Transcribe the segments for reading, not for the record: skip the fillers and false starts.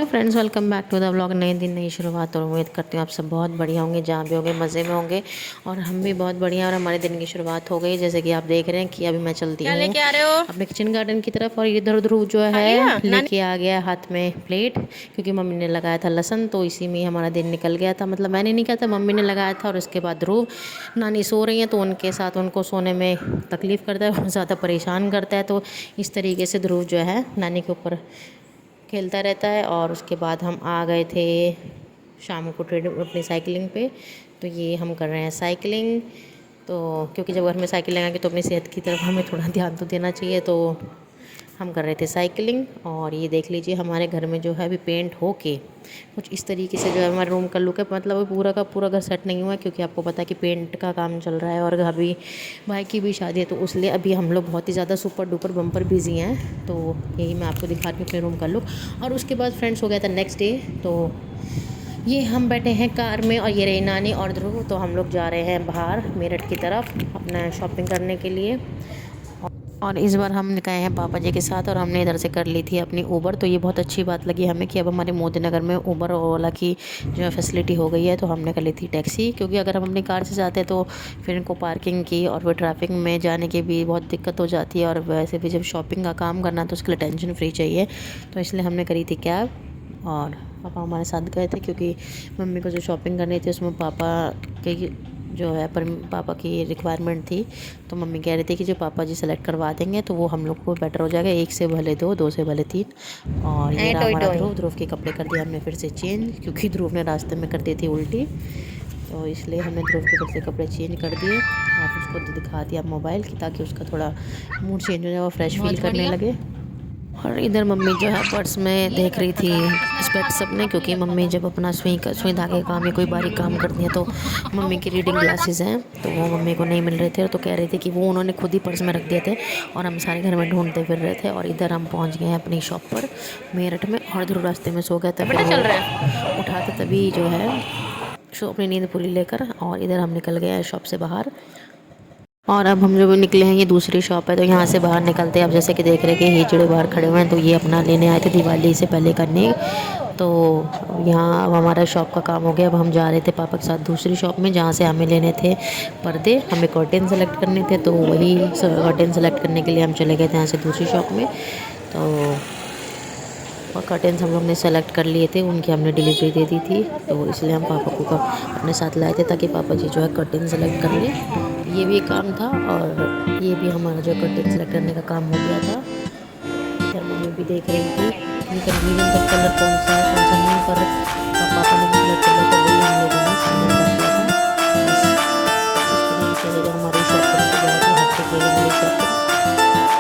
Hello friends, welcome back to the vlog. नए दिन नई शुरुआत, और उम्मीद करती हूँ आप सब बहुत बढ़िया होंगे, जहाँ भी होंगे मज़े में होंगे। और हम भी बहुत बढ़िया, और हमारे दिन की शुरुआत हो गई। जैसे कि आप देख रहे हैं कि अभी मैं चलती क्या हूँ लेके आ रहे हो? अपने किचन गार्डन की तरफ। और इधर उधर जो खा है लिया नानी? लेके आ गया हाथ में प्लेट, क्योंकि मम्मी ने लगाया था लहसन, तो इसी में हमारा दिन निकल गया था। मतलब मैंने नहीं किया था, मम्मी ने लगाया था। और उसके बाद ध्रुव नानी सो रही हैं, तो उनके साथ उनको सोने में तकलीफ़ करता है, बहुत ज़्यादा परेशान करता है। तो इस तरीके से ध्रुव जो है नानी के ऊपर खेलता रहता है। और उसके बाद हम आ गए थे शाम को ट्रेड अपनी साइकिलिंग पे। तो ये हम कर रहे हैं साइकिलिंग। तो क्योंकि जब घर में साइकिल लगाएंगे तो अपनी सेहत की तरफ हमें थोड़ा ध्यान तो देना चाहिए। तो हम कर रहे थे साइकिलिंग। और ये देख लीजिए हमारे घर में जो है अभी पेंट हो के कुछ इस तरीके से जो है हमारे रूम का लुक है। मतलब अभी पूरा का पूरा घर सेट नहीं हुआ है, क्योंकि आपको पता है कि पेंट का काम चल रहा है। और अभी भाई की भी शादी है, तो उसलिए अभी हम लोग बहुत ही ज़्यादा सुपर डुपर बम्पर बिजी हैं। तो यही मैं आपको दिखा रही हूँ अपने रूम का लुक। और उसके बाद फ्रेंड्स हो गया था नेक्स्ट डे। तो ये हम बैठे हैं कार में, और ये रही नानी और ध्रुव। तो हम लोग जा रहे हैं बाहर मेरठ की तरफ अपना शॉपिंग करने के लिए। और इस बार हम गए हैं पापा जी के साथ, और हमने इधर से कर ली थी अपनी ऊबर। तो ये बहुत अच्छी बात लगी हमें कि अब हमारे मोदी नगर में ऊबर और ओला की जो है फैसिलिटी हो गई है। तो हमने कर ली थी टैक्सी, क्योंकि अगर हम अपनी कार से जाते हैं तो फिर इनको पार्किंग की और फिर ट्रैफिक में जाने की भी बहुत दिक्कत हो जाती है। और वैसे भी जब शॉपिंग का काम करना तो उसके लिए टेंशन फ्री चाहिए। तो इसलिए हमने करी थी कैब, और पापा हमारे साथ गए थे, क्योंकि मम्मी को जो शॉपिंग करनी थी उसमें पापा के जो है पर पापा की रिक्वायरमेंट थी। तो मम्मी कह रही थी कि जो पापा जी सेलेक्ट करवा देंगे तो वो हम लोग को बेटर हो जाएगा, एक से भले दो, दो से भले तीन। और ये रहा टोई हमारा टोई। ध्रुव के कपड़े कर दिए हमने फिर से चेंज, क्योंकि ध्रुव ने रास्ते में कर दी थी उल्टी। तो इसलिए हमने ध्रुव के फिर से कपड़े चेंज कर दिए, और उसको दिखा दिया मोबाइल की, ताकि उसका थोड़ा मूड चेंज हो जाए, वो फ्रेश फील करने लगे। और इधर मम्मी जो है पर्स में देख रही थी स्पेक्ट्स अपने, क्योंकि मम्मी जब अपना सुई धागे का काम या कोई बारीक काम करती हैं तो मम्मी की रीडिंग ग्लासेस हैं, तो वो मम्मी को नहीं मिल रहे थे। तो कह रही थी कि वो उन्होंने खुद ही पर्स में रख दिए थे, और हम सारे घर में ढूंढते फिर रहे थे। और इधर हम पहुंच गए हैं अपनी शॉप पर मेरठ में। और ध्रुव रास्ते में सो गया था, फिर बेटा चल वो रहा है। उठाते तभी जो है अपनी नींद पूरी लेकर। और इधर हम निकल गए हैं शॉप से बाहर। और अब हम जो निकले हैं ये दूसरी शॉप है, तो यहाँ से बाहर निकलते हैं। अब जैसे कि देख रहे हैं कि हिजड़े बाहर खड़े हुए हैं, तो ये अपना लेने आए थे दिवाली से पहले करने। तो यहाँ अब हमारा शॉप का काम हो गया। अब हम जा रहे थे पापा के साथ दूसरी शॉप में, जहाँ से हमें लेने थे पर्दे, हमें कर्टेन सेलेक्ट करने थे। तो वही कर्टेन सेलेक्ट करने के लिए हम चले गए थे यहाँ से दूसरी शॉप में। तो और कर्टेन्स हम लोग ने सेलेक्ट कर लिए थे, उनकी हमने डिलीवरी दे दी थी। तो इसलिए हम पापा को अपने साथ लाए थे, ताकि पापा जी जो है कर्टेन सेलेक्ट कर लें। ये भी काम था, और ये भी हमारा जो कर्टेन सेलेक्ट करने का काम हो गया था। इधर मम्मी भी देख रही थी कि कन्वीनियंट का कलर कौन सा है कौन सा नहीं, पर पापा ने सेलेक्ट कर लिया, तो वही हम लोगों ने फाइनल कर लिया था। बस इस तरीके से जो हमारी शॉपिंग की बहुत ही हद तक गई हमारी शॉपिंग,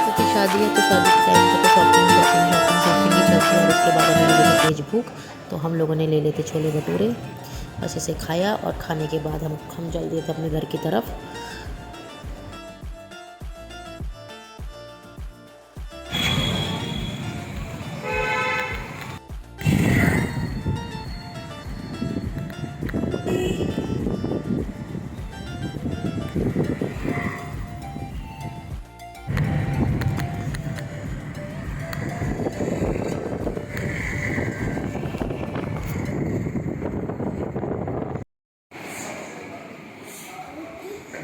क्योंकि शादी है तो शादी के टाइम पे तो शॉपिंग शॉपिंग शॉपिंग शॉपिंग ही चलती है। और उसके बाद हमें लगी थी तेज भूख, तो हम लोगों ने ले लेते छोले भटूरे। बस इसे खाया, और खाने के बाद हम चल दिए थे अपने घर की तरफ।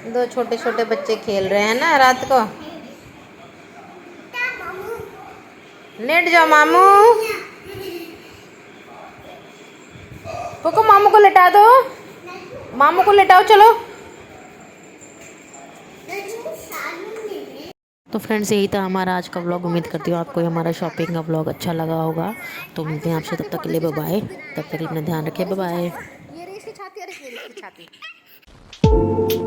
दो छोटे छोटे बच्चे खेल रहे हैं ना रात को। लेट जाओ मामू। पोको मामू को लेटा दो, मामू को लेटाओ चलो। तो फ्रेंड्स यही था हमारा आज का व्लॉग। उम्मीद करती हूँ आपको हमारा शॉपिंग का व्लॉग अच्छा लगा होगा। तो मिलते हैं आपसे, तब तक के लिए बाय बाय। तब तक अपना ध्यान रखिए, बाय बाय। ये रही इसकी छाती, अरे ये रही इसकी छाती।